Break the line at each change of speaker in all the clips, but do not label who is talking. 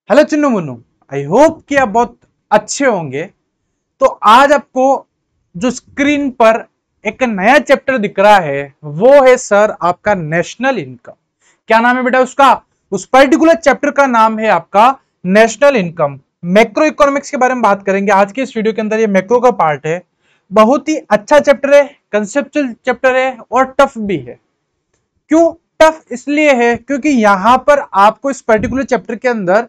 Hello Chinnu Munnu, I hope कि आप बहुत अच्छे होंगे। तो आज आपको जो स्क्रीन पर एक नया चैप्टर दिख रहा है वो है सर आपका नेशनल इनकम। क्या नाम है बेटा उसका? उस पर्टिकुलर चैप्टर का नाम है आपका नेशनल इनकम। मैक्रो इकोनॉमिक्स के बारे में बात करेंगे आज के इस वीडियो के अंदर। ये मैक्रो का पार्ट है, बहुत ही अच्छा चैप्टर है, कंसेप्चुअल चैप्टर है और टफ भी है। क्यों टफ? इसलिए है क्योंकि यहां पर आपको इस पर्टिकुलर चैप्टर के अंदर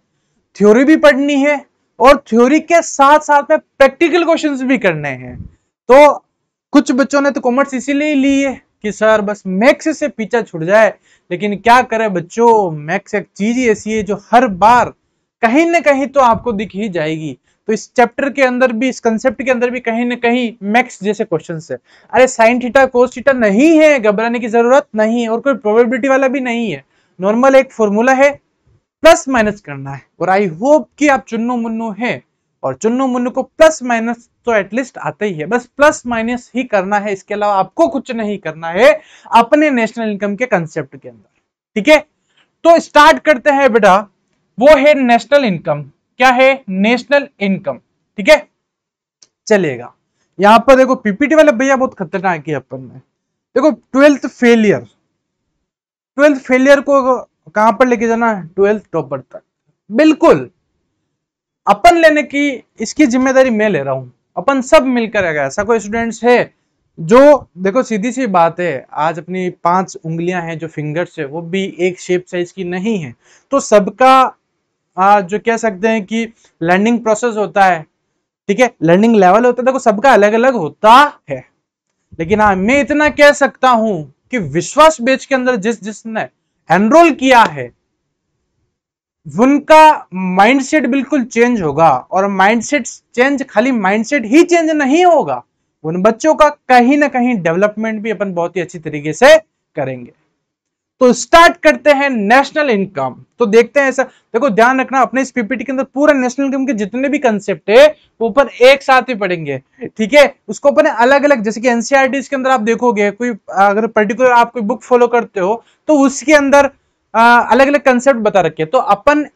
थ्योरी भी पढ़नी है और थ्योरी के साथ साथ में प्रैक्टिकल क्वेश्चंस भी करने हैं। तो कुछ बच्चों ने तो कॉमर्स इसीलिए ली है कि सर बस मैथ्स से पीछा छूट जाए, लेकिन क्या करें बच्चों, मैथ्स एक चीज ही ऐसी है जो हर बार कहीं ना कहीं तो आपको दिख ही जाएगी। तो इस चैप्टर के अंदर भी, इस कंसेप्ट के अंदर भी कहीं ना कहीं मैथ्स जैसे क्वेश्चंस है। अरे साइन थीटा कोस थीटा नहीं है, घबराने की जरूरत नहीं है और कोई प्रोबेबिलिटी वाला भी नहीं है। नॉर्मल एक फॉर्मूला है, प्लस माइनस करना है। और आई होप कि आप चुन्नू मुन्नू है और चुन्नू मुन्नू को प्लस माइनस तो एटलीस्ट आता ही है, बस प्लस माइनस ही करना है, इसके अलावा आपको कुछ नहीं करना है अपने नेशनल इनकम के कंसेप्ट के अंदर। ठीक है, तो स्टार्ट करते हैं बेटा। वो है नेशनल इनकम। क्या है? National income. ठीक है, चलेगा। यहां पर देखो पीपीटी वाले भैया बहुत खतरनाक है अपन में। देखो ट्वेल्थ फेलियर को कहां पर लेके जाना है? 12th टॉपर तक। बिल्कुल अपन लेने की इसकी जिम्मेदारी मैं ले रहा हूं, अपन सब मिलकर आएगा। ऐसा कोई स्टूडेंट्स है जो, देखो सीधी सी बात है, आज अपनी 5 उंगलियां हैं जो फिंगर्स है वो भी एक शेप साइज की नहीं है। तो सबका जो कह सकते हैं कि लर्निंग प्रोसेस होता है, ठीक है, लर्निंग लेवल होता है, देखो सबका अलग अलग होता है। लेकिन हाँ मैं इतना कह सकता हूं कि विश्वास बैच के अंदर जिसने एनरोल किया है उनका माइंडसेट बिल्कुल चेंज होगा। और माइंडसेट चेंज, खाली माइंडसेट ही चेंज नहीं होगा, उन बच्चों का कहीं ना कहीं डेवलपमेंट भी अपन बहुत ही अच्छी तरीके से करेंगे। तो स्टार्ट करते हैं नेशनल इनकम। तो देखते हैं ऐसा, देखो ध्यान रखना अपने इस पीपीटी के अंदर पूरा नेशनल इनकम के जितने भी कंसेप्ट है वो अपन एक साथ ही पढ़ेंगे। ठीक है, उसको अपन अलग अलग, जैसे कि एनसीईआरटी के अंदर आप देखोगे, कोई अगर पर्टिकुलर आप कोई बुक फॉलो करते हो तो उसके अंदर अलग अलग कंसेप्ट बता रखे। तो अपन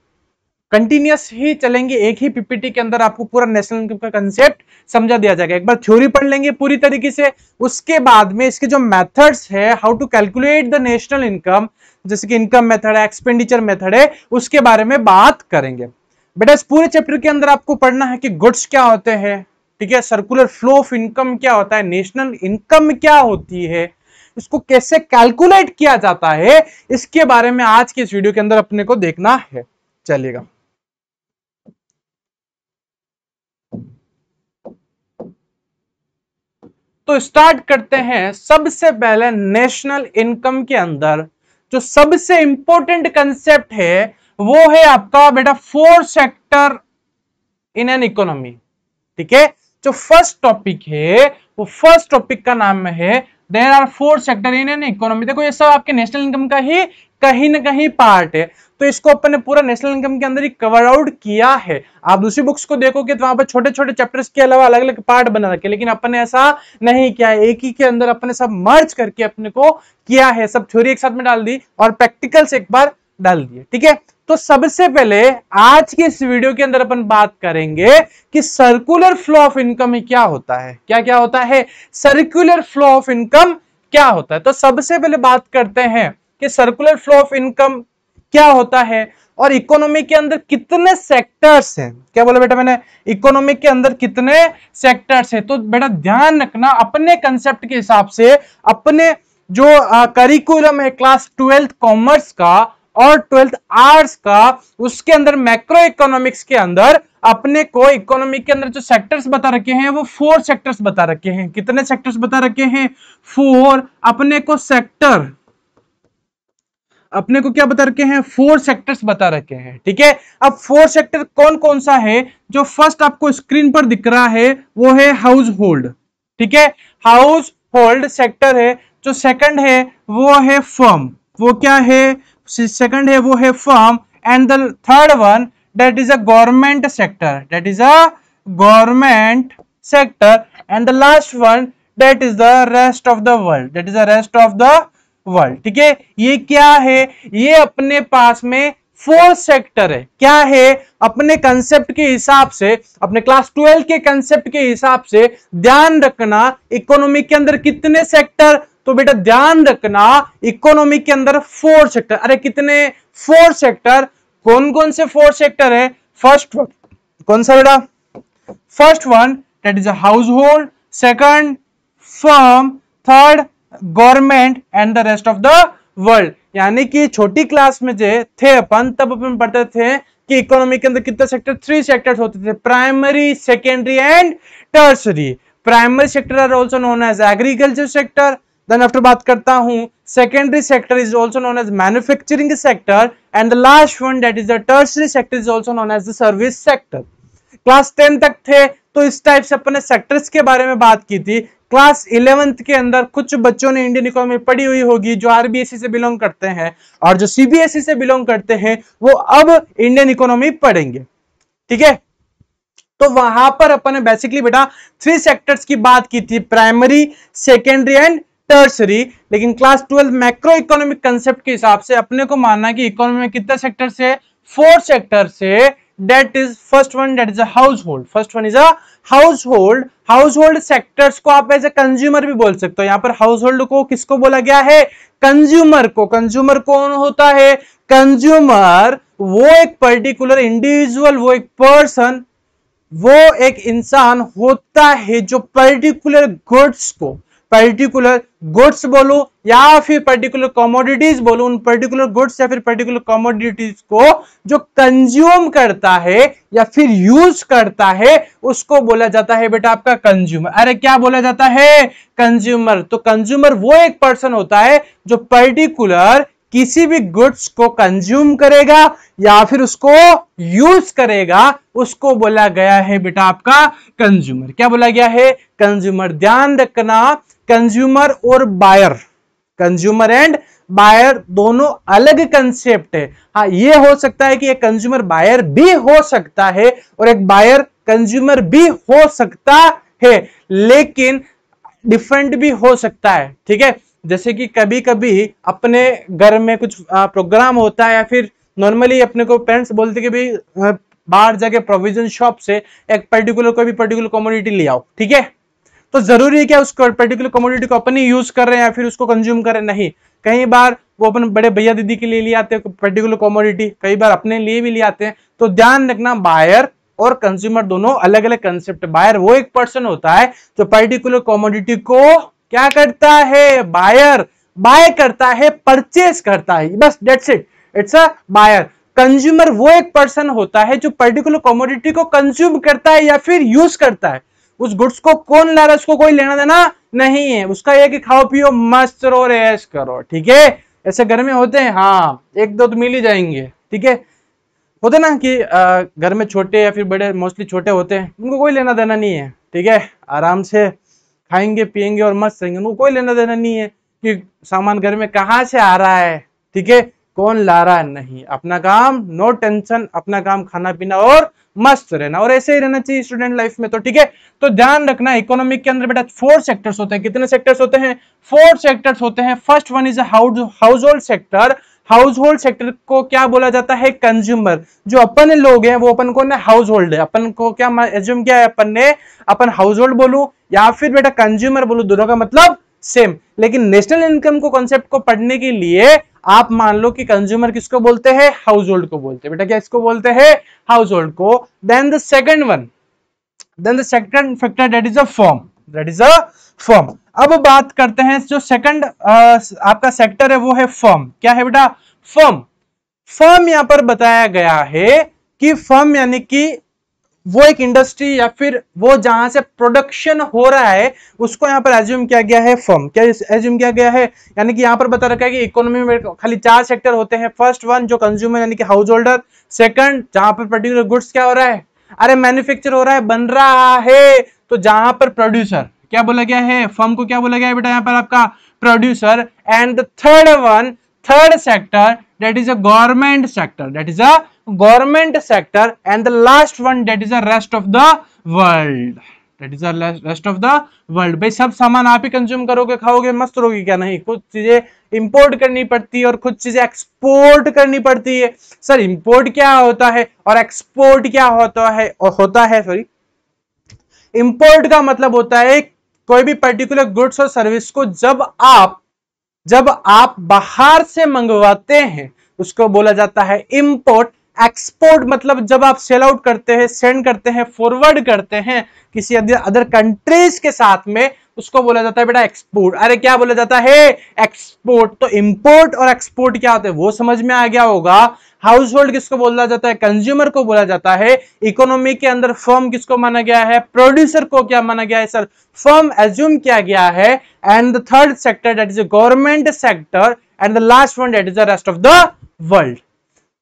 कंटिन्यूअस ही चलेंगे, एक ही पीपीटी के अंदर आपको पूरा नेशनल इनकम का कंसेप्ट समझा दिया जाएगा। एक बार थ्योरी पढ़ लेंगे पूरी तरीके से, उसके बाद में इसके जो मेथड्स है, how to calculate the national income, जैसे कि इनकम मेथड है, एक्सपेंडिचर मेथड है, उसके बारे में बात करेंगे। बेटा इस पूरे चैप्टर के अंदर आपको पढ़ना है कि गुड्स क्या होते हैं, ठीक है, सर्कुलर फ्लो ऑफ इनकम क्या होता है, नेशनल इनकम क्या होती है, इसको कैसे कैलकुलेट किया जाता है, इसके बारे में आज के इस वीडियो के अंदर अपने को देखना है। चलिएगा, तो स्टार्ट करते हैं। सबसे पहले नेशनल इनकम के अंदर जो सबसे इंपॉर्टेंट कंसेप्ट है वो है आपका बेटा 4 सेक्टर इन एन इकोनॉमी। ठीक है, जो फर्स्ट टॉपिक है वो फर्स्ट टॉपिक का नाम है there are 4 sector in an economy. देखो ये सब आपके नेशनल इनकम का ही कहीं ना कहीं पार्ट है, तो इसको अपन ने पूरा नेशनल इनकम के अंदर ही कवर आउट किया है। आप दूसरी बुक्स को देखोगे तो वहां पर छोटे छोटे चैप्टर्स के अलावा अलग अलग पार्ट बना रखे, लेकिन अपन ने ऐसा नहीं किया, एक ही के अंदर अपन ने सब मर्ज करके अपने को किया है, सब थ्योरी एक साथ में डाल दी और प्रैक्टिकल्स एक बार डाल दिए। ठीक है, तो सबसे पहले आज के इस वीडियो के अंदर अपन बात करेंगे कि सर्कुलर फ्लो ऑफ इनकम क्या होता है। क्या क्या होता है? सर्कुलर फ्लो ऑफ इनकम क्या होता है। तो सबसे पहले बात करते हैं कि सर्कुलर फ्लो ऑफ इनकम क्या होता है और इकोनॉमी के अंदर कितने सेक्टर्स हैं। क्या बोला बेटा मैंने? इकोनॉमी के अंदर कितने सेक्टर्स हैं। तो बेटा ध्यान रखना, अपने कंसेप्ट के हिसाब से अपने जो करिकुलम है क्लास 12th कॉमर्स का और 12th आर्ट्स का, उसके अंदर मैक्रो इकोनॉमिक्स के अंदर अपने को इकोनॉमी के अंदर जो सेक्टर्स बता रखे हैं वो 4 सेक्टर्स बता रखे हैं। कितने सेक्टर्स बता रखे हैं? 4। अपने को सेक्टर, अपने को क्या बता रखे हैं? 4 सेक्टर्स बता रखे हैं। ठीक है, अब 4 सेक्टर कौन कौन सा है? जो फर्स्ट आपको स्क्रीन पर दिख रहा है वो है हाउस होल्ड। ठीक है, हाउस होल्ड सेक्टर है। जो सेकंड है वो है फर्म। वो क्या है? सेकंड है वो है firm. And the third one that is a government sector, that is a government sector. And the last one that is the rest of the world, that is the rest of the world. ठीक है, ये क्या है? ये अपने पास में fourth sector है। क्या है? अपने कंसेप्ट के हिसाब से, अपने क्लास 12 के कंसेप्ट के हिसाब से ध्यान रखना इकोनॉमी के अंदर कितने सेक्टर, तो बेटा ध्यान रखना इकोनॉमी के अंदर 4 सेक्टर। अरे कितने? 4 सेक्टर। कौन कौन से 4 सेक्टर है? फर्स्ट वन कौन सा बेटा? First one that is a house hold, second firm, third government and the rest of the world. यानी कि छोटी क्लास में जो थे अपन, तब अपन पढ़ते थे कि इकोनॉमी के अंदर कितने सेक्टर? 3 सेक्टर्स होते थे, primary, secondary and tertiary. Primary sector are also known as agriculture sector. Then after बात करता हूं, secondary sector is also known as manufacturing sector and the last one that is the tertiary sector is also known as the service sector. Class 10 तक थे तो इस type से अपने sectors के बारे में बात की थी। क्लास 11th के अंदर कुछ बच्चों ने इंडियन इकोनॉमी पढ़ी हुई होगी जो आरबीएसई से बिलोंग करते हैं, और जो सीबीएसई से बिलोंग करते हैं वो अब इंडियन इकोनॉमी पढ़ेंगे। ठीक है, तो वहां पर अपन ने बेसिकली बेटा 3 सेक्टर्स की बात की थी, प्राइमरी, सेकेंडरी एंड टर्सरी। लेकिन क्लास 12 मैक्रो इकोनॉमिक कंसेप्ट के हिसाब से अपने को मानना है कि इकोनॉमी में कितने सेक्टर से? 4 सेक्टर से। That is first one, that is a household. First one is a household. Household sectors को आप एज ए कंज्यूमर भी बोल सकते हो। यहाँ पर हाउसहोल्ड को किसको बोला गया है? कंज्यूमर को। कंज्यूमर कौन होता है? कंज्यूमर वो एक पर्टिकुलर इंडिविजुअल, वो एक पर्सन, वो एक इंसान होता है जो पर्टिकुलर गुड्स को, पर्टिकुलर गुड्स बोलो या फिर पर्टिकुलर कमोडिटीज बोलो, उन पर्टिकुलर गुड्स या फिर पर्टिकुलर कमोडिटीज को जो कंज्यूम करता है या फिर यूज करता है उसको बोला जाता है बेटा आपका कंज्यूमर। अरे क्या बोला जाता है? कंज्यूमर। तो कंज्यूमर वो एक पर्सन होता है जो पर्टिकुलर किसी भी गुड्स को कंज्यूम करेगा या फिर उसको यूज करेगा, उसको बोला गया है बेटा आपका कंज्यूमर। क्या बोला गया है? कंज्यूमर। ध्यान रखना कंज्यूमर और बायर, कंज्यूमर एंड बायर दोनों अलग कंसेप्ट है। हाँ, ये हो सकता है कि एक कंज्यूमर बायर भी हो सकता है और एक बायर कंज्यूमर भी हो सकता है, लेकिन डिफरेंट भी हो सकता है। ठीक है, जैसे कि कभी कभी अपने घर में कुछ प्रोग्राम होता है या फिर नॉर्मली अपने को पेरेंट्स बोलते कि भाई बाहर जाके प्रोविजन शॉप से एक पर्टिकुलर कोई भी पर्टिकुलर कमोडिटी ले आओ। ठीक है, तो जरूरी है क्या उस पर्टिकुलर कमोडिटी को अपन ही यूज कर रहे हैं या फिर उसको कंज्यूम कर रहे हैं? नहीं, कई बार वो अपन बड़े भैया दीदी के लिए ले आते हैं पर्टिकुलर कमोडिटी, कई बार अपने लिए भी ले आते हैं। तो ध्यान रखना बायर और कंज्यूमर दोनों अलग अलग कंसेप्ट। बायर वो एक पर्सन होता है जो पर्टिकुलर कमोडिटी को क्या करता है? बायर बाय करता है, परचेस करता है, बस that's it, it's a buyer. Consumer वो एक पर्सन होता है जो पर्टिकुलर कमोडिटी को कंज्यूम करता है या फिर यूज करता है। उस गुड्स को कौन ला रहा है उसको कोई लेना देना नहीं है, उसका ये कि खाओ पियो मस्त रहो ऐश करो। ठीक है, ऐसे घर में होते हैं, हाँ एक दो तो मिल ही जाएंगे। ठीक है, होते ना कि घर में छोटे या फिर बड़े, मोस्टली छोटे होते हैं, उनको कोई लेना देना नहीं है। ठीक है, आराम से खाएंगे पिएंगे और मस्त रहेंगे, उनको कोई लेना देना नहीं है कि सामान घर में कहाँ से आ रहा है। ठीक है, कौन ला रहा है, नहीं, अपना काम नो टेंशन, अपना काम खाना पीना और मस्त रहना, और ऐसे ही रहना चाहिए स्टूडेंट लाइफ में। तो ठीक है, तो ध्यान रखना इकोनॉमिक के अंदर बेटा 4 सेक्टर्स होते हैं। कितने सेक्टर्स होते हैं? 4 सेक्टर्स होते हैं। First one is house hold sector. House hold sector को क्या बोला जाता है? कंज्यूमर। जो अपन लोग हैं वो अपन को ना हाउस होल्ड है, अपन को क्या एज्यूम किया है अपन ने, अपन हाउस होल्ड बोलूं या फिर बेटा कंज्यूमर बोलूं, दोनों का मतलब सेम। लेकिन नेशनल इनकम को कॉन्सेप्ट को पढ़ने के लिए आप मान लो कि कंज्यूमर किसको बोलते हैं? हाउस होल्ड को बोलते हैं। बेटा क्या इसको बोलते हैं? हाउस होल्ड को। Then the second one, then the second factor that is a firm, that is a firm. अब बात करते हैं जो सेकंड आपका सेक्टर है वो है फर्म। क्या है बेटा? फर्म। फर्म यहां पर बताया गया है कि फर्म यानी कि वो एक इंडस्ट्री या फिर वो जहां से प्रोडक्शन हो रहा है उसको यहां पर एज्यूम किया गया है फर्म। क्या एज्यूम किया गया है? यानी कि यहां पर बता रखा है कि इकोनॉमी में खाली 4 सेक्टर होते हैं। फर्स्ट वन जो कंज्यूमर यानी कि हाउस होल्डर, सेकंड जहां पर पर्टिकुलर गुड्स क्या हो रहा है? अरे मैन्युफैक्चर हो रहा है, बन रहा है, तो जहां पर प्रोड्यूसर, क्या बोला गया है? फर्म को क्या बोला गया है बेटा? यहां पर आपका producer. And the third one, third sector that is a government sector, that is a government sector, and the last one that is the rest of the world, that is the rest of the world. भाई सब सामान आप ही consume करोगे, खाओगे, मस्त रहोगे क्या? नहीं, कुछ चीजें इंपोर्ट करनी पड़ती है और कुछ चीजें एक्सपोर्ट करनी पड़ती है। सर इंपोर्ट क्या होता है और एक्सपोर्ट क्या होता है सॉरी, इंपोर्ट का मतलब होता है कोई भी पर्टिकुलर गुड्स और सर्विस को जब आप बाहर से मंगवाते हैं उसको बोला जाता है इंपोर्ट। एक्सपोर्ट मतलब जब आप सेल आउट करते हैं, सेंड करते हैं, फॉरवर्ड करते हैं किसी अदर कंट्रीज के साथ में, उसको बोला जाता है बेटा एक्सपोर्ट। अरे क्या बोला जाता है? एक्सपोर्ट। तो इंपोर्ट और एक्सपोर्ट क्या होता है वो समझ में आ गया होगा। हाउस होल्ड किसको बोला जाता है? कंज्यूमर को बोला जाता है। इकोनॉमी के अंदर फर्म किसको माना गया है? प्रोड्यूसर को क्या माना गया है सर? फर्म एज्यूम किया गया है। And the third sector that is government sector and the last one that is the rest of the world.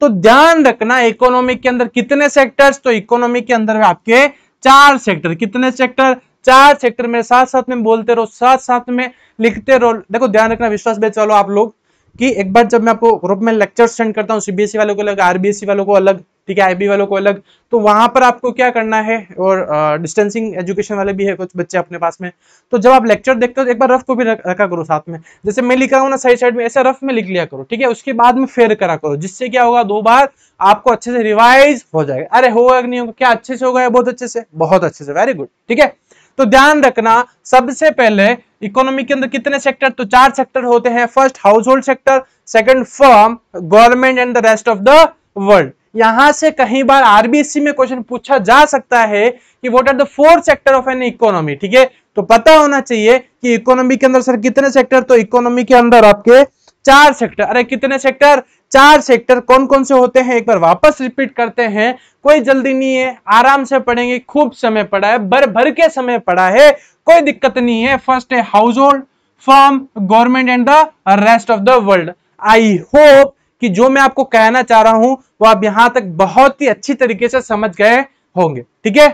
तो ध्यान रखना इकोनॉमी के अंदर कितने सेक्टर्स? तो इकोनॉमी के अंदर आपके 4 सेक्टर। कितने सेक्टर? 4 सेक्टर। मेरे साथ साथ में बोलते रहो, साथ साथ में लिखते रहो। देखो ध्यान रखना विश्वास बेच वालों आप लोग कि एक बार जब मैं आपको ग्रुप में लेक्चर सेंड करता हूँ, सीबीएसई वालों को अलग, आरबीएसई वालों को अलग, ठीक है, आईबी वालों को अलग, तो वहां पर आपको क्या करना है, और डिस्टेंसिंग एजुकेशन वाले भी है कुछ बच्चे अपने पास में, तो जब आप लेक्चर देखते हो एक बार रफ को भी रखा करो साथ में। जैसे मैं लिख रहा हूँ ना साइड में, ऐसा रफ में लिख लिया करो, ठीक है। उसके बाद में फेर करा करो, जिससे क्या होगा 2 बार आपको अच्छे से रिवाइज हो जाएगा। अरे होगा नहीं होगा क्या? अच्छे से होगा, बहुत अच्छे से, बहुत अच्छे से, वेरी गुड, ठीक है। तो ध्यान रखना सबसे पहले इकोनॉमी के अंदर कितने सेक्टर? तो 4 सेक्टर होते हैं। First house hold sector, second firm, government and the rest of the world. यहां से कहीं बार आरबीएससी में क्वेश्चन पूछा जा सकता है कि what are the 4 sector of an economy, ठीक है। तो पता होना चाहिए कि इकोनॉमी के अंदर सर कितने सेक्टर? तो इकोनॉमी के अंदर आपके 4 सेक्टर। अरे कितने सेक्टर? 4 सेक्टर। कौन कौन से होते हैं? एक बार वापस रिपीट करते हैं, कोई जल्दी नहीं है, आराम से पढ़ेंगे, खूब समय पड़ा है, भर के समय पड़ा है, कोई दिक्कत नहीं है। फर्स्ट है house hold, firm, government and the rest of the world. I hope कि जो मैं आपको कहना चाह रहा हूं वो आप यहां तक बहुत ही अच्छी तरीके से समझ गए होंगे, ठीक है।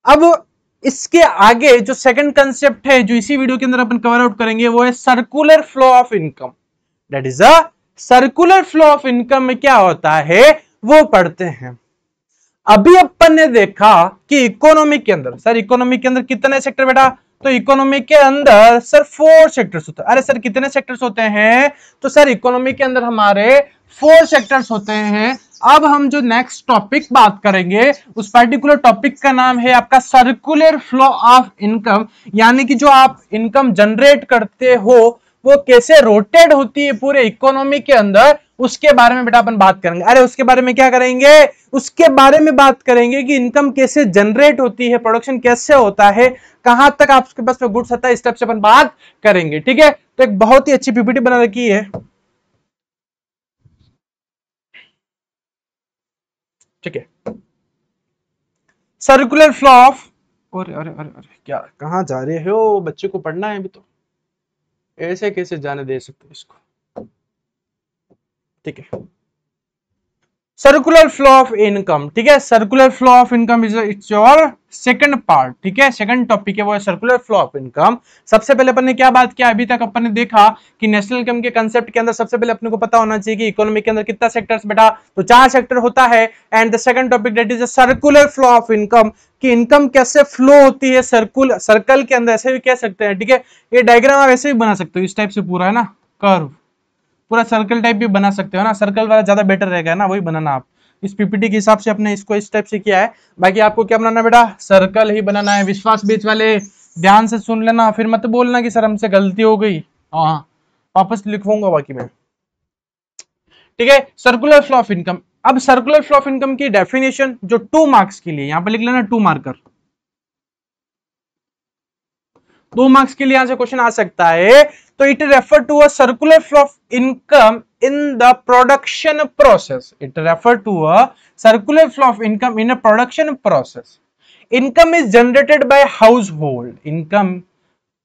अब इसके आगे जो सेकंड कंसेप्ट है जो इसी वीडियो के अंदर अपन कवर आउट करेंगे वो है circular flow of income. That is a circular flow of income में क्या होता है वो पढ़ते हैं। अभी अपन ने देखा कि इकोनॉमी के अंदर, सर इकोनॉमी के अंदर कितने सेक्टर बेटा? तो इकोनॉमी के अंदर सर 4 सेक्टर्स होते हैं। अरे सर कितने सेक्टर्स होते हैं? तो सर इकोनॉमी के अंदर हमारे 4 सेक्टर्स होते हैं। अब हम जो नेक्स्ट टॉपिक बात करेंगे उस पर्टिकुलर टॉपिक का नाम है आपका सर्कुलर फ्लो ऑफ इनकम, यानी कि जो आप इनकम जनरेट करते हो वो कैसे रोटेट होती है पूरे इकोनॉमी के अंदर, उसके बारे में बेटा अपन बात करेंगे। अरे उसके बारे में क्या करेंगे? उसके बारे में बात करेंगे कि इनकम कैसे जनरेट होती है, प्रोडक्शन कैसे होता है, कहां तक आपके पास में गुड्स आता है, इस टाइप से अपन बात करेंगे, ठीक है। तो एक बहुत ही अच्छी पीपीटी बना रखी है, ठीक है। सर्कुलर फ्लो ऑफ, अरे अरे अरे अरे क्या कहां जा रहे हो? बच्चे को पढ़ना है अभी, तो ऐसे कैसे जाने दे सकते इसको, ठीक है। सर्कुलर फ्लो ऑफ इनकम, ठीक है। Circular flow of income is it's your second part, ठीक है। सेकंड टॉपिक है वो है सर्कुलर फ्लो ऑफ इनकम। सबसे पहले अपन ने क्या बात किया? अभी तक अपन ने देखा कि नेशनल इनकम के कंसेप्ट के अंदर सबसे पहले अपने को पता होना चाहिए कि इकोनॉमी के अंदर कितना सेक्टर्स बेटा? तो 4 सेक्टर होता है। And the second topic that is circular flow of income, कि इनकम कैसे फ्लो होती है सर्कल के अंदर, ऐसे भी कह सकते हैं, ठीक है। ये डायग्राम आप ऐसे भी बना सकते हो, इस टाइप से पूरा है ना, कर्व पूरा सर्कल टाइप भी बना सकते हो ना, सर्कल वाला ज्यादा बेटर रहेगा ना, वही बनाना आप। इस पीपीटी के हिसाब से अपने इसको इस टाइप से किया है। बाकी आपको क्या बनाना बेटा? सर्कल ही बनाना है। विश्वास बीच वाले ध्यान से सुन लेना, फिर मत बोलना कि सर हमसे गलती हो गई। हाँ वापस लिखवाऊंगा बाकी में, ठीक है। Circular flow of income. अब सर्कुलर फ्लो ऑफ इनकम की डेफिनेशन जो 2 मार्क्स के लिए, यहां पर लिख लेना 2 मार्कर, 2 मार्क्स के लिए यहां से क्वेश्चन आ सकता है। तो it refer to a circular flow of income in the production process. It refer to a circular flow of income in a production process. Income is generated by household. Income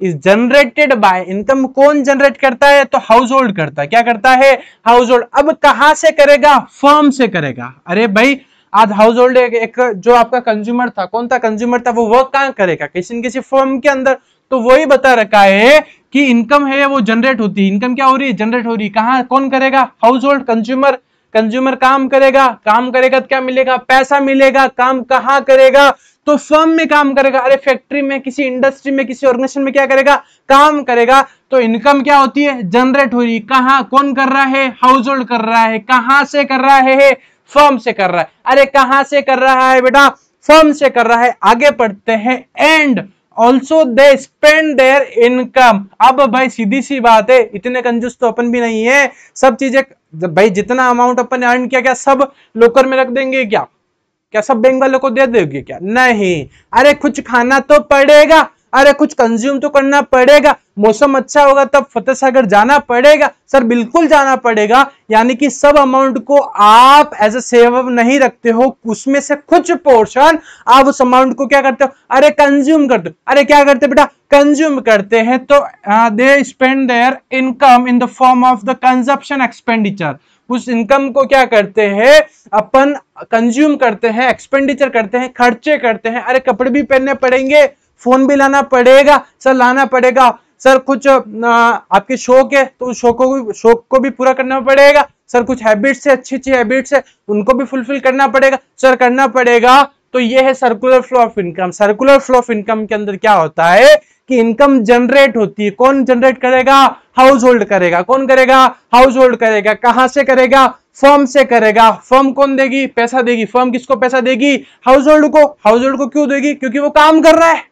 is generated by, income कौन generate करता है? तो household करता है। क्या करता है? Household. अब कहां से करेगा? फर्म से करेगा। अरे भाई आज हाउसहोल्ड एक जो आपका कंज्यूमर था, कौन था कंज्यूमर था, वो वर्क कहां करेगा? किसी न किसी फर्म के अंदर। तो वही बता रखा है कि इनकम है वो जनरेट होती है। इनकम क्या हो रही है? जनरेट हो रही है। कहां? कौन करेगा? हाउस होल्ड, कंज्यूमर, कंज्यूमर काम करेगा तो क्या मिलेगा, पैसा मिलेगा। काम कहाँ करेगा, तो फर्म में काम करेगा। अरे फैक्ट्री में, किसी इंडस्ट्री में, किसी ऑर्गेनाइजेशन में क्या करेगा, काम करेगा। तो इनकम क्या होती है, जनरेट हो रही है। कहाँ, कौन कर रहा है, हाउस होल्ड कर रहा है। कहां से कर रहा है, फर्म से कर रहा है। अरे कहां से कर रहा है बेटा, फर्म से कर रहा है। आगे पढ़ते हैं, and also they spend there income. अब भाई सीधी सी बात है, इतने कंजूस तो अपन भी नहीं है। सब चीजें भाई, जितना अमाउंट अपन ने अर्न किया, क्या सब लोकर में रख देंगे क्या सब बैंक वालों को दे दोगे क्या, नहीं। अरे कुछ खाना तो पड़ेगा, अरे कुछ कंज्यूम तो करना पड़ेगा। मौसम अच्छा होगा तब फतेह सागर जाना पड़ेगा, सर बिल्कुल जाना पड़ेगा। यानी कि सब अमाउंट को आप एज ए सेव नहीं रखते हो, उसमें से कुछ पोर्शन आप उस अमाउंट को क्या करते हो, अरे कंज्यूम करते हो। अरे क्या करते बेटा, कंज्यूम करते हैं। तो they spend there income in the form of the consumption expenditure. उस इनकम को क्या करते हैं, अपन कंज्यूम करते हैं, एक्सपेंडिचर करते हैं, खर्चे करते हैं। अरे कपड़े भी पहनने पड़ेंगे, फोन भी लाना पड़ेगा, सर लाना पड़ेगा। सर कुछ आपके शौक है तो शौक को भी पूरा करना पड़ेगा। सर कुछ हैबिट्स है, अच्छी हैबिट्स है, उनको भी फुलफिल करना पड़ेगा, सर करना पड़ेगा। तो ये है circular flow of income. Circular flow of income के अंदर क्या होता है कि इनकम जनरेट होती है। कौन जनरेट करेगा, हाउस होल्ड करेगा। कौन करेगा, हाउस होल्ड करेगा। कहां से करेगा, फर्म से करेगा। फर्म कौन देगी, पैसा देगी। फर्म किसको पैसा देगी, हाउस होल्ड को। हाउस होल्ड को क्यों देगी, क्योंकि वो काम कर रहा है,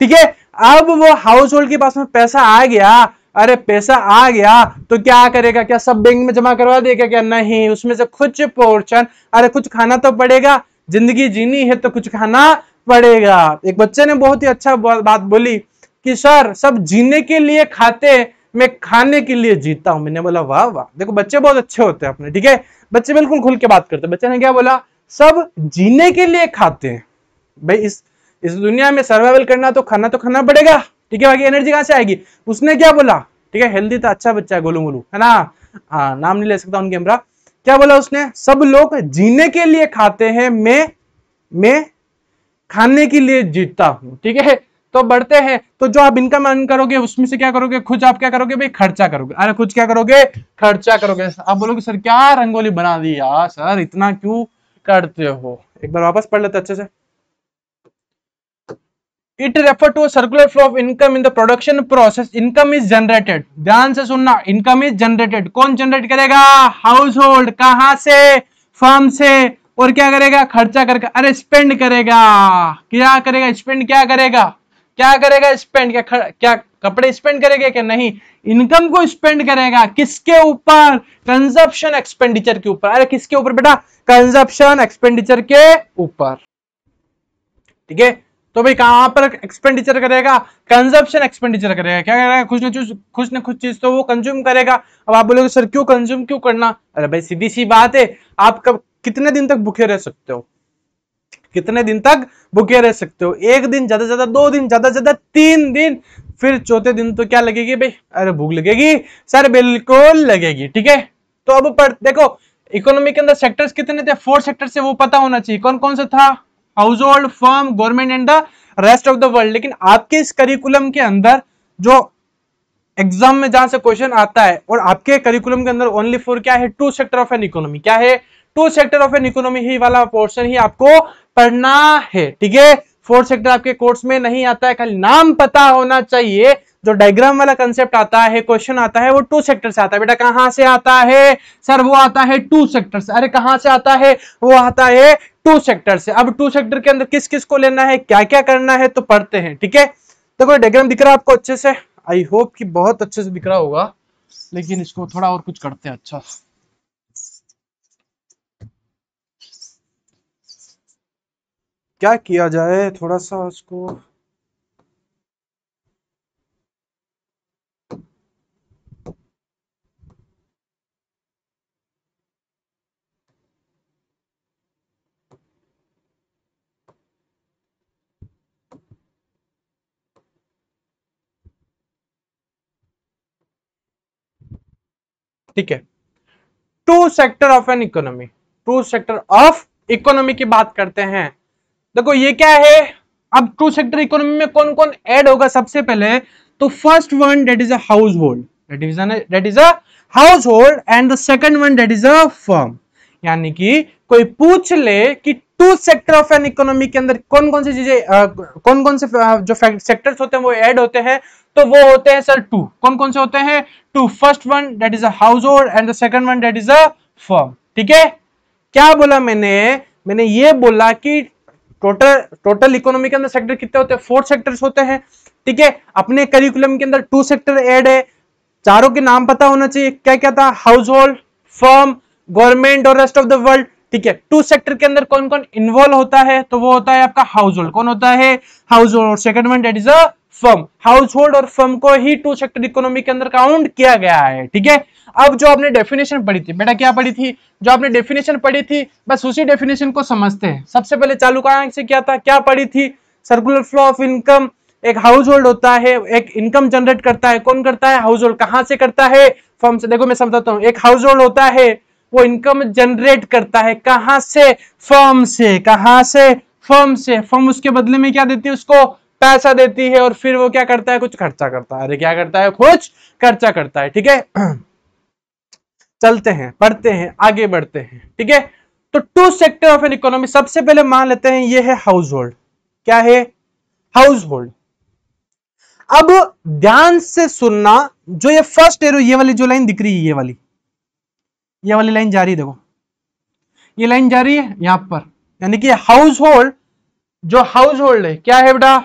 ठीक है। अब वो हाउस होल्ड के पास में पैसा आ गया, अरे पैसा आ गया तो क्या करेगा, क्या सब बैंक में जमा करवा देगा क्या, नहीं। उसमें से कुछ पोर्शन, अरे कुछ खाना तो पड़ेगा, जिंदगी जीनी है तो कुछ खाना पड़ेगा। एक बच्चे ने बहुत ही अच्छा बात बोली कि सर सब जीने के लिए खाते, मैं खाने के लिए जीता हूं। मैंने बोला वाह वाह, देखो बच्चे बहुत अच्छे होते हैं अपने, ठीक है। बच्चे बिल्कुल खुल के बात करते हैं। बच्चे ने क्या बोला, सब जीने के लिए खाते हैं। भाई इस दुनिया में सर्वाइवल करना तो खाना पड़ेगा, ठीक है। बाकी एनर्जी कहां से आएगी। उसने क्या बोला, ठीक है, हेल्दी था, अच्छा बच्चा है, गोलू मोलू है ना, हाँ नाम नहीं ले सकता उनके हमरा। क्या बोला उसने, सब लोग जीने के लिए खाते हैं, मैं खाने के लिए जीता हूं, ठीक है। तो बढ़ते हैं, तो जो आप इनकम अर्न करोगे उसमें से क्या करोगे, खुद आप क्या करोगे भाई, खर्चा करोगे। अरे कुछ क्या करोगे, खर्चा करोगे। आप बोलोगे सर क्या रंगोली बना दी यार, सर इतना क्यों करते हो। एक बार वापस पढ़ लेते अच्छे से। It refer to a circular flow of income in the production process. Income is generated. ध्यान से सुनना, income is generated. कौन जनरेट करेगा, हाउस होल्ड। कहां से, फर्म से। और क्या करेगा, खर्चा करेगा। अरे स्पेंड करेगा, क्या करेगा, स्पेंड क्या करेगा, स्पेंड क्या कपड़े स्पेंड करेगा क्या, नहीं। इनकम को स्पेंड करेगा किसके ऊपर, कंजप्शन एक्सपेंडिचर के ऊपर। अरे किसके ऊपर बेटा, कंजप्शन एक्सपेंडिचर के ऊपर, ठीक है। तो भाई कहां पर एक्सपेंडिचर करेगा, कंजप्शन एक्सपेंडिचर करेगा। क्या करेगा, कुछ न कुछ चीज तो वो कंज्यूम करेगा। अब आप बोलोगे सर क्यों कंज्यूम क्यों करना, अरे भाई सीधी सी बात है, आप कितने दिन तक भूखे रह सकते हो, कितने दिन तक भूखे रह सकते हो, एक दिन, ज्यादा से ज्यादा 2 दिन, ज्यादा से ज्यादा 3 दिन, फिर चौथे दिन तो क्या लगेगी भाई, अरे भूख लगेगी, सर बिल्कुल लगेगी, ठीक है। तो अब देखो इकोनॉमी के अंदर सेक्टर्स कितने थे, 4 सेक्टर से वो पता होना चाहिए। कौन कौन सा था, house hold, firm, government and the rest of the world. लेकिन आपके इस करिकुलम के अंदर जो एग्जाम में जहां से क्वेश्चन आता है, और आपके करिकुलम के अंदर ओनली फॉर क्या है, 2 सेक्टर ऑफ एन इकोनॉमी। क्या है, 2 सेक्टर ऑफ एन इकोनॉमी ही वाला पोर्शन ही आपको पढ़ना है, ठीक है। 4 सेक्टर आपके कोर्स में नहीं आता है, खाली नाम पता होना चाहिए। जो डायग्राम वाला कंसेप्ट आता है, क्वेश्चन आता है, वो 2 सेक्टर से आता है। बेटा कहां से आता है, सर वो आता है 2 सेक्टर से। अरे कहां से आता है, वो आता है 2 सेक्टर से। अब 2 सेक्टर के अंदर किस किस को लेना है, क्या क्या करना है, तो पढ़ते हैं, ठीक है। तो कोई डायग्राम दिख रहा है आपको अच्छे से, आई होप कि बहुत अच्छे से दिख रहा होगा, लेकिन इसको थोड़ा और कुछ करते हैं। अच्छा क्या किया जाए, थोड़ा सा उसको, ठीक है। 2 sector of an economy, 2 sector of economy की बात करते हैं। देखो ये क्या है, अब 2 सेक्टर इकोनॉमी में कौन कौन ऐड होगा, सबसे पहले तो first one that is a household, that is a household, and the second one that is a firm. यानी कि कोई पूछ ले कि two sector of an economy के अंदर कौन कौन सी चीजें कौन कौन से जो सेक्टर्स होते हैं वो ऐड होते हैं, तो वो होते हैं सर टू। कौन कौन से होते हैं? Two. First one that is a household and the second one that is a firm. ठीक है, क्या बोला मैंने ये बोला कि टोटल इकोनॉमी के अंदर सेक्टर कितने होते हैं? 4 सेक्टर्स होते हैं। ठीक है, अपने करिकुलम के अंदर 2 सेक्टर ऐड है, चारों के नाम पता होना चाहिए। क्या क्या था? हाउस होल्ड, फर्म, गवर्नमेंट और रेस्ट ऑफ द वर्ल्ड। ठीक है, 2 सेक्टर के अंदर कौन कौन इन्वॉल्व होता है? तो वो होता है आपका हाउस होल्ड। कौन होता है? Household. और second one that is a firm. Household और फर्म को ही 2 सेक्टर इकोनॉमी के अंदर काउंट किया गया है। ठीक है, अब जो आपने डेफिनेशन पढ़ी थी बेटा, क्या पढ़ी थी? जो आपने डेफिनेशन पढ़ी थी बस उसी डेफिनेशन को समझते हैं। सबसे पहले चालू कहां से किया था? क्या पढ़ी थी? Circular flow of income. एक हाउस होल्ड होता है, एक इनकम जनरेट करता है। कौन करता है? House hold. कहां से करता है? फर्म से। देखो मैं समझाता हूं, एक हाउस होल्ड होता है वो इनकम जनरेट करता है। कहां से? फर्म से। कहां से? फर्म से। फर्म उसके बदले में क्या देती है? उसको पैसा देती है, और फिर वो क्या करता है? कुछ खर्चा करता है। अरे क्या करता है? कुछ खर्चा करता है। ठीक है, चलते हैं, पढ़ते हैं, आगे बढ़ते हैं। ठीक है, तो 2 सेक्टर ऑफ एन इकोनॉमी, सबसे पहले मान लेते हैं ये है हाउस होल्ड। क्या है? House hold. अब ध्यान से सुनना, जो ये फर्स्ट एरो, ये वाली जो लाइन दिख रही है, ये वाली लाइन जा रही है, देखो ये लाइन जा रही है यहां पर, यानी कि हाउस होल्ड, जो हाउस होल्ड है क्या है बेटा?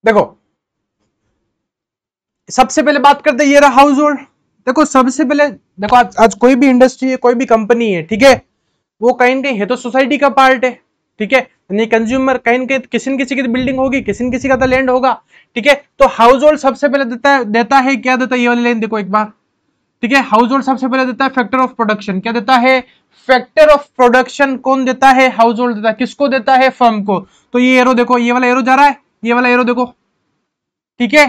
देखो सबसे पहले बात करते हैं, ये रहा हाउस होल्ड। देखो सबसे पहले देखो, आज कोई भी इंडस्ट्री है, कोई भी कंपनी है, ठीक है, वो कहीं न कहीं है तो सोसाइटी का पार्ट है। ठीक है, यानी कंज्यूमर कहीं न कहीं किसी न किसी की बिल्डिंग होगी, किसी न किसी का तो लैंड होगा। ठीक है, तो हाउस होल्ड सबसे पहले देता है क्या देता है? ये वाली लाइन देखो एक बार। ठीक है, हाउस होल्ड सबसे पहले देता है फैक्टर ऑफ प्रोडक्शन। क्या देता है? Factor of production. कौन देता है? हाउस होल्ड देता है। किसको देता है? फर्म को। तो ये एरो देखो, ये वाला एरो जा रहा है, ये वाला एरो देखो। ठीक है,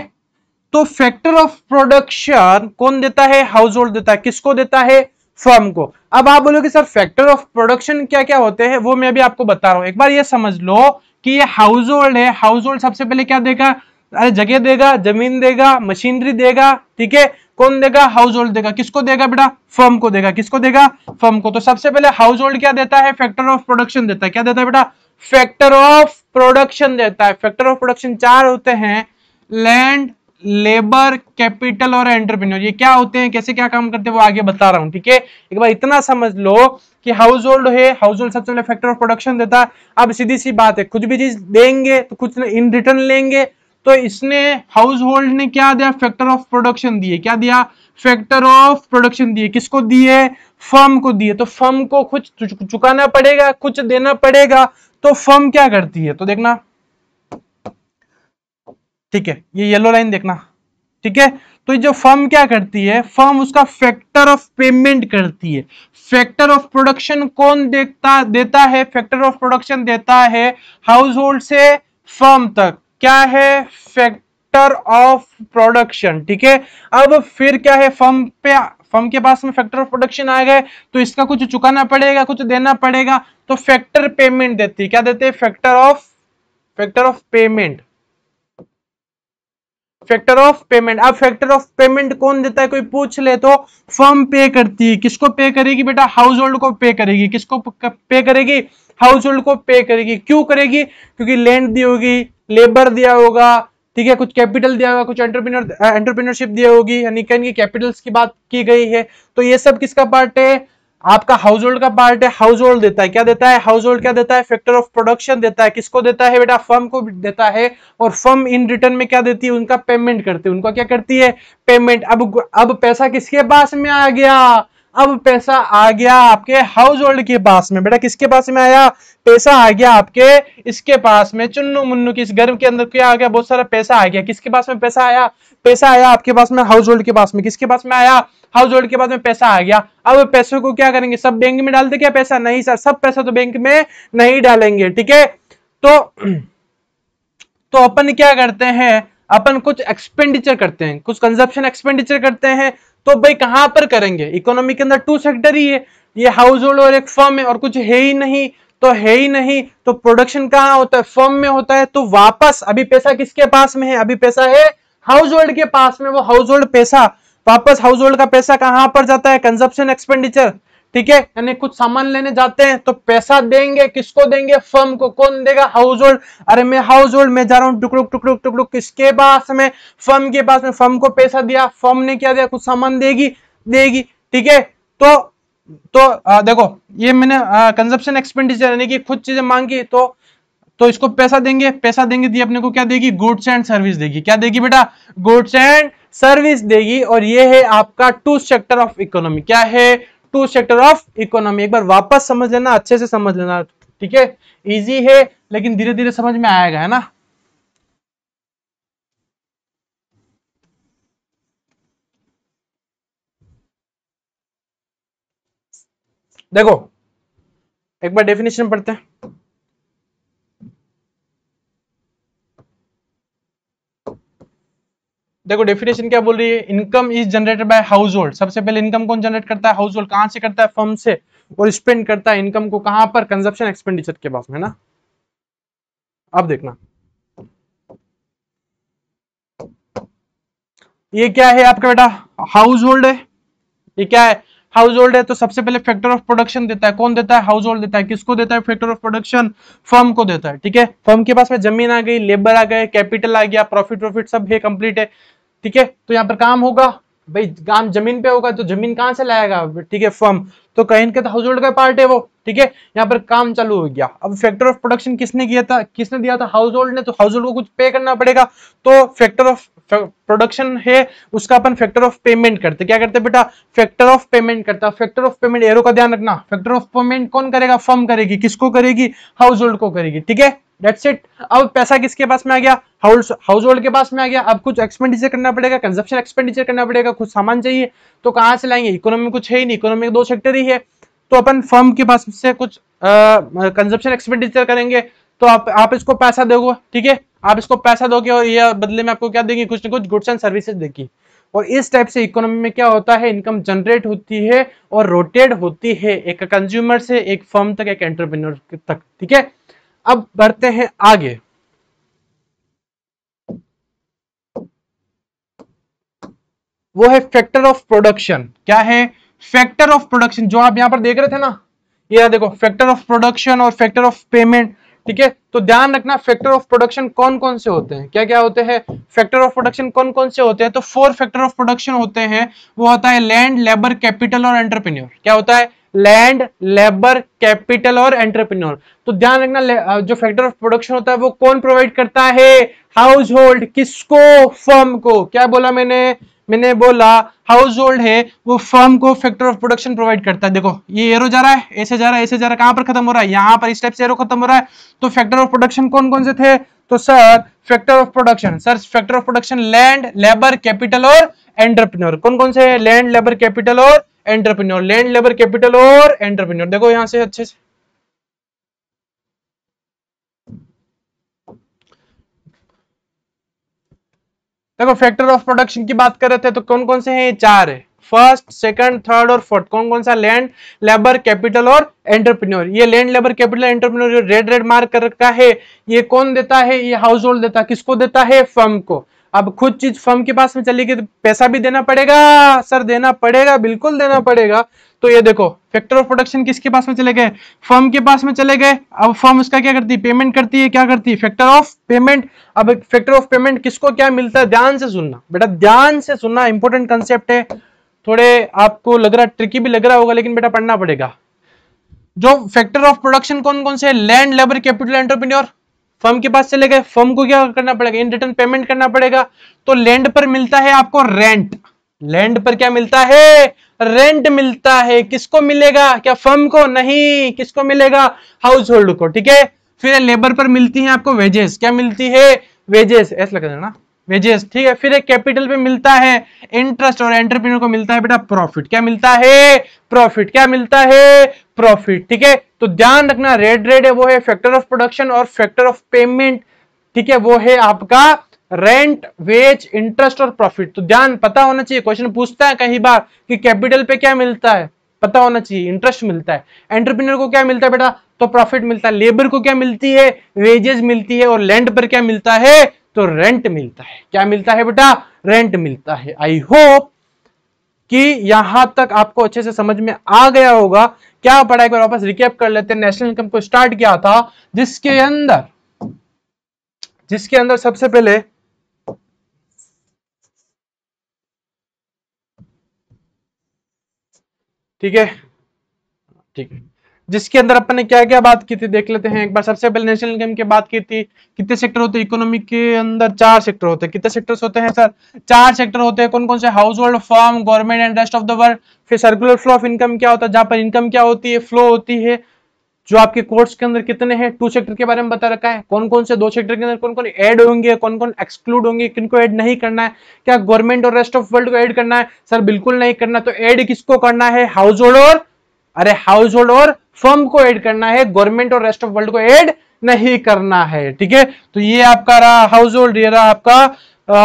तो फैक्टर ऑफ प्रोडक्शन कौन देता है? हाउस होल्ड देता है। किसको देता है? फर्म को। अब आप बोलोगे सर फैक्टर ऑफ प्रोडक्शन क्या क्या होते हैं? वो मैं भी आपको बता रहा हूं, एक बार ये समझ लो कि ये हाउस होल्ड है। हाउस होल्ड सबसे पहले क्या देगा? अरे जगह देगा, जमीन देगा, मशीनरी देगा। ठीक है, कौन देगा? हाउस होल्ड देगा। किसको देगा बेटा? फर्म को देगा। किसको देगा? फर्म को। तो सबसे पहले हाउस होल्ड क्या देता है? फैक्टर ऑफ प्रोडक्शन देता है। क्या देता है बेटा? फैक्टर ऑफ प्रोडक्शन देता है। फैक्टर ऑफ प्रोडक्शन 4 होते हैं, लैंड, लेबर, कैपिटल और एंटरप्रेन्योर। ये क्या होते हैं, कैसे क्या काम करते हैं, वो आगे बता रहा हूं। ठीक है, एक बार इतना समझ लो कि हाउस होल्ड है, हाउस होल्ड सबसे पहले फैक्टर ऑफ प्रोडक्शन देता है। अब सीधी सी बात है, कुछ भी चीज देंगे तो कुछ इन रिटर्न लेंगे। तो इसने हाउस होल्ड ने क्या दिया? फैक्टर ऑफ प्रोडक्शन दिए। क्या दिया? फैक्टर ऑफ प्रोडक्शन दिए। किसको दिए? फर्म को दिए। तो फर्म को कुछ चुकाना पड़ेगा, कुछ देना पड़ेगा। तो फर्म क्या करती है? तो देखना, ठीक है, ये येलो लाइन देखना। ठीक है, तो जो फर्म क्या करती है? फर्म उसका फैक्टर ऑफ पेमेंट करती है। फैक्टर ऑफ प्रोडक्शन कौन देता है? फैक्टर ऑफ प्रोडक्शन देता है हाउस होल्ड से फर्म तक। क्या है? Factor of production. ठीक है, अब फिर क्या है? फर्म के पास में फैक्टर ऑफ प्रोडक्शन आ गए, तो इसका कुछ चुकाना पड़ेगा, कुछ देना पड़ेगा। तो फैक्टर पेमेंट देती है। क्या देते हैं? Factor of payment. Factor of payment. अब फैक्टर ऑफ पेमेंट कौन देता है? कोई पूछ ले तो फर्म पे करती है। किसको पे करेगी बेटा? हाउस होल्ड को पे करेगी। किसको पे करेगी? हाउस होल्ड को पे करेगी। क्यों करेगी? क्योंकि लैंड दी होगी, लेबर दिया होगा, ठीक है, कुछ कैपिटल दिया होगा, कुछ एंटरप्रेन्योरशिप दी होगी, यानी कि कैपिटल्स की बात की गई है। तो ये सब किसका पार्ट है? आपका हाउस होल्ड का पार्ट है। हाउस होल्ड देता है। क्या देता है? हाउस होल्ड क्या देता है? फैक्टर ऑफ प्रोडक्शन देता है। किसको देता है बेटा? फर्म को देता है। और फर्म इन रिटर्न में क्या देती है? उनका पेमेंट करती है। उनका क्या करती है? पेमेंट। अब पैसा किसके पास में आ गया? अब पैसा आ गया आपके हाउस होल्ड के पास में। बेटा किसके पास में आया? पैसा आ गया आपके इसके पास में, चुन्नू मुन्नू की इस घर के अंदर क्या आ गया? बहुत सारा पैसा आ गया। किसके पास में पैसा आया? पैसा आया आपके पास में, हाउस होल्ड के पास में। किसके पास में आया? हाउस होल्ड के पास में पैसा आ गया। अब पैसों को क्या करेंगे? सब बैंक में डाल दे क्या पैसा? नहीं सर, सब पैसा तो बैंक में नहीं डालेंगे। ठीक है, तो अपन क्या करते हैं? अपन कुछ एक्सपेंडिचर करते हैं, कुछ कंजप्शन एक्सपेंडिचर करते हैं। तो भाई कहां पर करेंगे? इकोनॉमी के अंदर 2 सेक्टर ही है, ये हाउस होल्ड और एक फर्म है, और कुछ है ही नहीं। तो है ही नहीं, तो प्रोडक्शन कहां होता है? फर्म में होता है। तो वापस अभी पैसा किसके पास में है? अभी पैसा है हाउस होल्ड के पास में। वो हाउस होल्ड पैसा वापस हाउस होल्ड का पैसा कहां पर जाता है, कंजप्शन एक्सपेंडिचर, ठीक है, यानी कुछ सामान लेने जाते हैं तो पैसा देंगे, किसको देंगे, फर्म को। कौन देगा, हाउस होल्ड। अरे मैं हाउस होल्ड में जा रहा हूं टुकड़ुक टुकड़ुक टुकड़ुक किसके पास में, फर्म के पास में। फर्म को पैसा दिया, फर्म ने क्या दिया, कुछ सामान देगी, ठीक है। तो देखो ये मैंने कंजप्शन एक्सपेंडिचर यानी कि खुद चीजें मांगी तो इसको पैसा देंगे दी अपने को क्या देगी, गुड्स एंड सर्विस देगी। क्या देगी बेटा, गुड्स एंड सर्विस देगी। और ये है आपका टू सेक्टर ऑफ इकोनॉमी। क्या है, टू सेक्टर ऑफ इकोनॉमी। एक बार वापस समझ लेना, अच्छे से समझ लेना, ठीक है। इजी है लेकिन धीरे धीरे समझ में आएगा, है ना। देखो एक बार डेफिनेशन पढ़ते हैं। देखो डेफिनेशन क्या बोल रही है, income is generated by house hold. सबसे पहले इनकम कौन जनरेट करता है, हाउस होल्ड। कहां से करता है, फर्म से। और स्पेंड करता है इनकम को कहां पर, कंजप्शन एक्सपेंडिचर के पास में, ना। अब देखना ये क्या है आपका बेटा, हाउस होल्ड है। ये क्या है, हाउस होल्ड है। तो सबसे पहले फैक्टर ऑफ प्रोडक्शन देता है, कौन देता है, हाउस होल्ड देता है। किसको देता है फैक्टर ऑफ प्रोडक्शन, फर्म को देता है, ठीक है। फर्म के पास में जमीन आ गई, लेबर आ गए, कैपिटल आ गया, प्रॉफिट सब है, कंप्लीट है, ठीक है। तो यहाँ पर काम होगा भाई, काम जमीन पे होगा तो जमीन कहां से लाएगा, ठीक है, फर्म। तो कहीं के तो हाउस होल्ड का पार्ट है वो, ठीक है। यहाँ पर काम चालू हो गया। अब फैक्टर ऑफ प्रोडक्शन किसने किया था, किसने दिया था, हाउस होल्ड ने। तो हाउस होल्ड को कुछ पे करना पड़ेगा। तो फैक्टर ऑफ प्रोडक्शन है उसका अपन फैक्टर ऑफ पेमेंट करते, क्या करते बेटा, फैक्टर ऑफ पेमेंट करता। फैक्टर ऑफ पेमेंट एरो का ध्यान रखना, फैक्टर ऑफ पेमेंट कौन करेगा, फर्म करेगी। किसको करेगी, हाउस होल्ड को करेगी, ठीक है। That's it। अब पैसा किसके पास में आ गया, हाउस होल्ड के पास में आ गया। अब कुछ एक्सपेंडिचर करना पड़ेगा, कंजप्शन एक्सपेंडिचर करना पड़ेगा, कुछ सामान चाहिए तो कहां से लाएंगे, इकोनॉमी में कुछ है ही नहीं, इकोनॉमी में दो सेक्टर ही है। तो अपन फर्म के पास से कुछ कंजप्शन एक्सपेंडिचर करेंगे। तो आप इसको पैसा दोगे, ठीक है, आप इसको पैसा दोगे और ये बदले में आपको क्या देगी, कुछ ना कुछ गुड्स एंड सर्विसेज देगी। और इस टाइप से इकोनॉमी में क्या होता है, इनकम जनरेट होती है और रोटेट होती है, एक कंज्यूमर से एक फर्म तक, एक एंटरप्रेन्योर तक, ठीक है। अब बढ़ते हैं आगे। वो है फैक्टर ऑफ प्रोडक्शन। क्या है, फैक्टर ऑफ प्रोडक्शन, जो आप यहां पर देख रहे थे ना, ये देखो फैक्टर ऑफ प्रोडक्शन और फैक्टर ऑफ पेमेंट, ठीक है। तो ध्यान रखना फैक्टर ऑफ प्रोडक्शन कौन कौन से होते हैं, क्या क्या होते हैं, फैक्टर ऑफ प्रोडक्शन कौन कौन से होते हैं। तो 4 फैक्टर ऑफ प्रोडक्शन होते हैं। वो होता है लैंड, लेबर, कैपिटल और एंटरप्रेन्योर। क्या होता है, लैंड, लेबर, कैपिटल और एंटरप्रेन्योर। तो ध्यान रखना जो फैक्टर ऑफ प्रोडक्शन होता है वो कौन प्रोवाइड करता है, हाउस होल्ड। किसको, फर्म को। क्या बोला मैंने बोला हाउस होल्ड है वो फर्म को फैक्टर ऑफ प्रोडक्शन प्रोवाइड करता है। देखो ये एरो जा रहा है, ऐसे जा रहा है, ऐसे जा रहा है, कहां पर खत्म हो रहा है, यहां पर इस टाइप से एरो खत्म हो रहा है। तो फैक्टर ऑफ प्रोडक्शन कौन कौन से थे, तो sir factor of production land, labour, capital और एंटरप्रेन्योर। कौन कौन से, लैंड, लेबर, कैपिटल और एंटरप्रेन्योर, लैंड, लेबर, कैपिटल और एंटरप्रेन्योर। देखो यहां से अच्छे से देखो, फैक्टर ऑफ प्रोडक्शन की बात कर रहे थे तो कौन कौन से हैं, 4 है, फर्स्ट, सेकंड, थर्ड और फोर्थ। कौन कौन सा, लैंड, लेबर, कैपिटल और एंटरप्रेन्योर। ये land, labour, capital, entrepreneur red red mark कर रखा है, ये कौन देता है, ये हाउस होल्ड देता है। किसको देता है, फर्म को। अब खुद चीज फर्म के पास में चली गई तो पैसा भी देना पड़ेगा, सर देना पड़ेगा, बिल्कुल देना पड़ेगा। तो ये देखो फैक्टर ऑफ प्रोडक्शन किसके पास में चले गए, फर्म के पास में चले गए। अब फर्म उसका क्या करती है, पेमेंट करती है, क्या करती है, फैक्टर ऑफ पेमेंट। अब फैक्टर ऑफ पेमेंट किसको क्या मिलता है, ध्यान से सुनना बेटा, ध्यान से सुनना, इंपॉर्टेंट कंसेप्ट है। थोड़े आपको लग रहा ट्रिकी भी लग रहा होगा लेकिन बेटा पढ़ना पड़ेगा। जो फैक्टर ऑफ प्रोडक्शन कौन कौन से, land, labour, capital, entrepreneur. Firm के पास चले गए, फर्म को क्या करना पड़ेगा, इन रिटर्न पेमेंट करना पड़ेगा। तो लैंड पर मिलता है आपको रेंट, लैंड पर क्या मिलता है, रेंट मिलता है। किसको मिलेगा, क्या फर्म को, नहीं, किसको मिलेगा, हाउस होल्ड को, ठीक है। फिर लेबर पर मिलती है आपको वेजेस, क्या मिलती है, वेजेस, ऐसा लग रहा है ना, वेजेस, ठीक है। फिर एक कैपिटल पे मिलता है इंटरेस्ट और एंटरप्रेन्योर को मिलता है बेटा प्रॉफिट। क्या मिलता है, प्रॉफिट। क्या मिलता है, प्रॉफिट, ठीक है। तो ध्यान रखना रेड रेड है वो है फैक्टर ऑफ प्रोडक्शन और फैक्टर ऑफ पेमेंट, ठीक है, वो है आपका रेंट, वेज, इंटरेस्ट और प्रॉफिट। तो ध्यान पता होना चाहिए, क्वेश्चन पूछता है कई बार कि कैपिटल पे क्या मिलता है, पता होना चाहिए, इंटरेस्ट मिलता है। एंटरप्रेन्योर को क्या मिलता है बेटा, तो प्रॉफिट मिलता है। लेबर को क्या मिलती है, वेजेस मिलती है। और लैंड पर क्या मिलता है, तो रेंट मिलता है। क्या मिलता है बेटा, रेंट मिलता है। आई होप कि यहां तक आपको अच्छे से समझ में आ गया होगा। क्या पढ़ा एक बार वापस रिकैप कर लेते हैं। नेशनल इनकम को स्टार्ट किया था जिसके अंदर सबसे पहले ठीक है जिसके अंदर अपन ने क्या क्या बात की थी देख लेते हैं एक बार। सबसे पहले नेशनल इनकम की बात की थी। कितने सेक्टर होते हैं इकोनॉमी के अंदर? 4 सेक्टर होते हैं। कितने सेक्टर्स होते हैं सर? 4 सेक्टर होते हैं। कौन कौन से? House hold, firm, government and rest of the world. फिर सर्कुलर फ्लो ऑफ इनकम क्या होता है? जहां पर इनकम क्या होती है? फ्लो होती है। जो आपके कोर्स के अंदर कितने हैं? 2 सेक्टर के बारे में बता रखा है। कौन कौन से 2 सेक्टर के अंदर कौन कौन ऐड होंगे, कौन कौन एक्सक्लूड होंगे, किनको ऐड नहीं करना है। क्या गवर्नमेंट और रेस्ट ऑफ वर्ल्ड को ऐड करना है? सर बिल्कुल नहीं करना। तो ऐड किसको करना है? हाउस होल्ड और फर्म को ऐड करना है, गवर्नमेंट और रेस्ट ऑफ वर्ल्ड को ऐड नहीं करना है। ठीक है, तो ये आपका रहा हाउस होल्ड, ये रहा आपका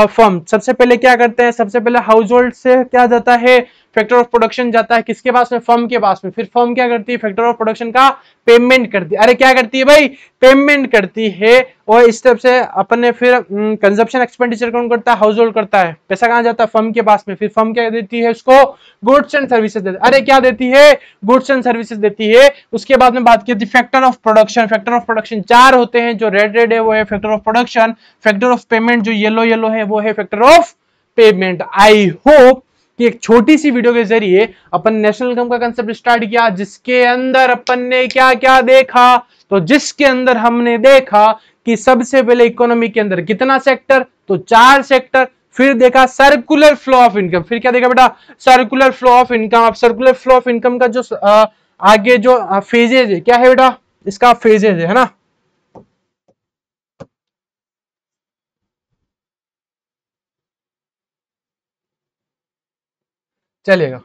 फर्म। सबसे पहले क्या करते हैं? सबसे पहले हाउस होल्ड से क्या जाता है? फैक्टर ऑफ प्रोडक्शन जाता है किसके पास में? फर्म के पास में। फिर फर्म क्या करती है? फैक्टर ऑफ प्रोडक्शन का पेमेंट करती है। अरे क्या करती है भाई? पेमेंट करती है। और इस तरफ से अपन ने फिर कंजप्शन एक्सपेंडिचर कौन करता है? हाउस होल्ड करता है। पैसा कहां जाता है? फर्म के पास में। फिर फर्म क्या देती है? उसको गुड्स एंड सर्विसेज देती है। अरे क्या देती है? गुड्स एंड सर्विसेज देती है। उसके बाद में बात की थी factor of production. Factor of production 4 होते हैं। जो रेड है वो है factor of production. Factor of payment जो येलो है वो है factor of payment. I hope कि एक छोटी सी वीडियो के जरिए अपन नेशनल इनकम का कंसेप्ट स्टार्ट किया, जिसके अंदर अपन ने क्या क्या देखा। तो जिसके अंदर हमने देखा कि सबसे पहले इकोनॉमी के अंदर कितना सेक्टर? तो 4 सेक्टर। फिर देखा सर्कुलर फ्लो ऑफ इनकम। फिर क्या देखा बेटा? Circular flow of income. अब सर्कुलर फ्लो ऑफ इनकम का जो आगे जो फेजेज है, क्या है बेटा? इसका फेजेज है ना। चलेगा।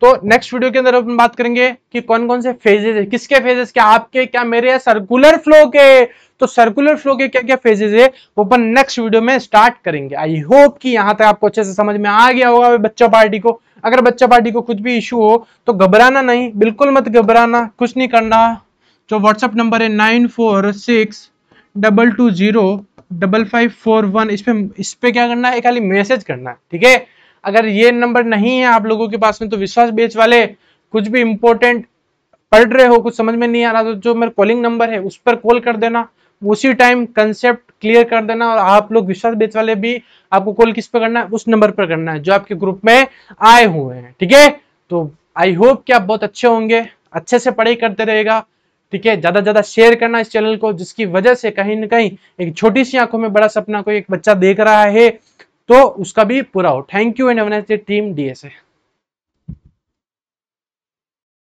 तो नेक्स्ट वीडियो के अंदर अपन बात करेंगे कि कौन कौन से फेजेस है। किसके फेजेस? क्या आपके, क्या मेरे, या सर्कुलर फ्लो के? तो सर्कुलर फ्लो के क्या क्या फेजेस है वो अपन नेक्स्ट वीडियो में स्टार्ट करेंगे। आई होप कि यहां तक आपको अच्छे से समझ में आ गया होगा बच्चा पार्टी को। अगर बच्चा पार्टी को कुछ भी इशू हो तो घबराना नहीं, बिल्कुल मत घबराना, कुछ नहीं करना। जो व्हाट्सएप नंबर है 9462205541, इस पे क्या करना है? खाली मैसेज करना है। ठीक है, अगर ये नंबर नहीं है आप लोगों के पास में तो विश्वास बेच वाले कुछ भी इंपॉर्टेंट पढ़ रहे हो, कुछ समझ में नहीं आ रहा तो जो मेरा कॉलिंग नंबर है उस पर कॉल कर देना, उसी टाइम कंसेप्ट क्लियर कर देना। और आप लोग विश्वास बेच वाले भी आपको कॉल किस पे करना है? उस नंबर पर करना है जो आपके ग्रुप में आए हुए हैं। ठीक है, तो आई होप कि आप बहुत अच्छे होंगे, अच्छे से पढ़ाई करते रहेगा। ठीक है, ज्यादा ज्यादा शेयर करना इस चैनल को, जिसकी वजह से कहीं ना कहीं एक छोटी सी आंखों में बड़ा सपना कोई एक बच्चा देख रहा है तो उसका भी पूरा हो। Thank you and have a nice day team DSA।